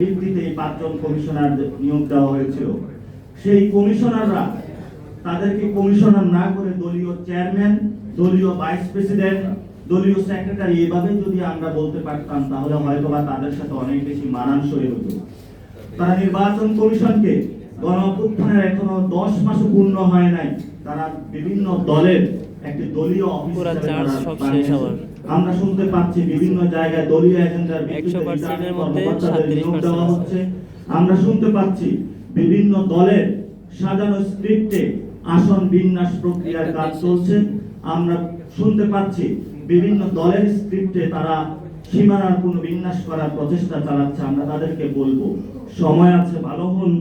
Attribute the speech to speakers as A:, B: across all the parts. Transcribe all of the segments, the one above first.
A: ভিত্তিতে 5 জন কমিশনার নিয়োগ দেওয়া হয়েছিল। সেই কমিশনাররা তাদেরকে কমিশনার না করে দলীয় চেয়ারম্যান, দলীয় ভাইস প্রেসিডেন্ট, দলীয় সেক্রেটারি এভাবে যদি আমরা বলতে পারতাম তাহলে হয়তোবা তাদের সাথে অনেক বেশি মানানসই হতো। তারা নির্বাচন কমিশনকে গণঅভ্যুত্থানের এখনো 10 মাস পূর্ণ হয় নাই, তারা বিভিন্ন দলের একটি দলীয় অফিস আমরা শুনতে পাচ্ছি বিভিন্ন জায়গায় দলীয় এজেন্ডার দেওয়া হচ্ছে। আমরা শুনতে পাচ্ছি বিভিন্ন দলের সাজানো স্ক্রিপ্টে আসন বিন্যাস প্রক্রিয়ার কাজ চলছে। আমরা শুনতে পাচ্ছি বিভিন্ন দলের স্ক্রিপ্টে তারা সীমানার পুনর্বিন্যাস করার প্রচেষ্টা চালাচ্ছে। আমরা তাদেরকে বলবো, সময় আছে, ভালো হন,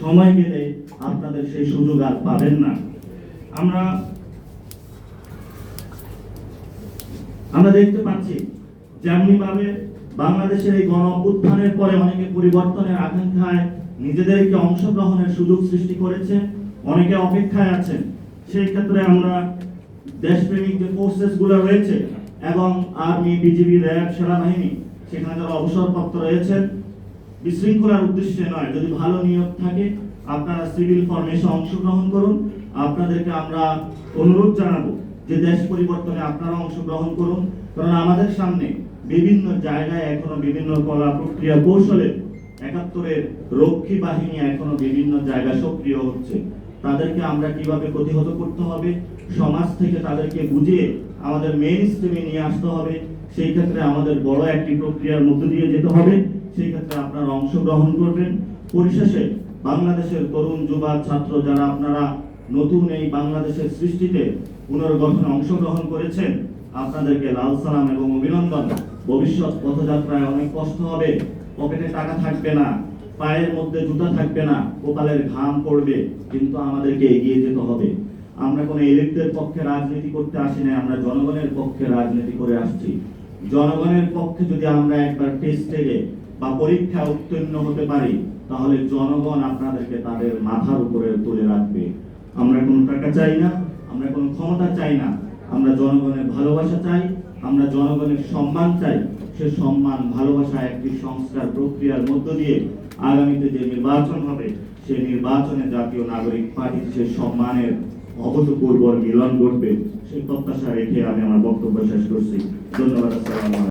A: সময় গেলে আপনাদের সেই সুযোগ আর পাবেন না। আমরা দেখতে পাচ্ছি যেমনি ভাবে বাংলাদেশের এই গণ অভ্যুত্থানের পরে অনেকে পরিবর্তনের আকাঙ্ক্ষায় নিজেদেরকে অংশগ্রহণের সুযোগ সৃষ্টি করেছে, অনেকে অপেক্ষায় আছেন। সেই ক্ষেত্রে আমরা দেশপ্রেমিক যে ফোর্সেস গুলো রয়েছে এবং আর্মি, বিজিবি, র্যাব, সেনাবাহিনী সেখানে যারা অবসরপ্রাপ্ত রয়েছেন, বিশৃঙ্খলার উদ্দেশ্যে নয়, যদি ভালো নিয়োগ থাকে আপনারা সিভিল ফর্মেশনে অংশগ্রহণ করুন। আপনাদেরকে আমরা অনুরোধ জানাবো যে দেশ পরিবর্তনে আপনারা অংশগ্রহণ করুন, কারণ আমাদের সামনে বিভিন্ন জায়গায় এখনো বিভিন্ন কলা প্রক্রিয়া কৌশলে ৭১-এর রক্ষী বাহিনী এখনো বিভিন্ন জায়গায় সক্রিয় হচ্ছে। তাদেরকে আমরা কিভাবে প্রতিহত করতে হবে, সমাজ থেকে তাদেরকে বুঝিয়ে আমাদের মেইন স্ট্রিমে নিয়ে আসতে হবে। সেই ক্ষেত্রে আমাদের বড় একটি প্রক্রিয়ার মধ্য দিয়ে যেতে হবে। সেই ক্ষেত্রে আপনারা অংশগ্রহণ করবেন। পরিশেষে বাংলাদেশের তরুণ যুবা ছাত্র যারা আপনারা নতুন এই বাংলাদেশের সৃষ্টিতে পুনর্গঠনে অংশগ্রহণ করেছেন, আপনাদেরকে লাল সালাম এবং অভিনন্দন। ভবিষ্যৎ পথযাত্রায় অনেক কষ্ট হবে, পকেটে টাকা থাকবে না, পায়ের মধ্যে জুতা থাকবে না, কপালের ঘাম পড়বে, কিন্তু আমাদেরকে এগিয়ে যেতে হবে। আমরা কোনো এলিটদের পক্ষে রাজনীতি করতে আসি না, আমরা জনগণের পক্ষে রাজনীতি করে আসছি। জনগণের পক্ষে যদি আমরা একবার টেস্টে বা পরীক্ষা উত্তীর্ণ হতে পারি, তাহলে জনগণ আপনাদেরকে তাদের মাথার উপরে তুলে রাখবে। আমরা কোনো টাকা চাই না, আমরা কোনো ক্ষমতা চাই না, আমরা জনগণের ভালোবাসা চাই, আমরা জনগণের সম্মান চাই। সে সম্মান, ভালোবাসা একটি সংস্কার প্রক্রিয়ার মধ্য দিয়ে আগামীতে যে নির্বাচন হবে, সেই নির্বাচনে জাতীয় নাগরিক পার্টি সে সম্মানের অভূতপূর্ব মিলন ঘটবে, সেই প্রত্যাশা রেখে আমি আমার বক্তব্য শেষ করছি। ধন্যবাদ। আসসালামু আলাইকুম।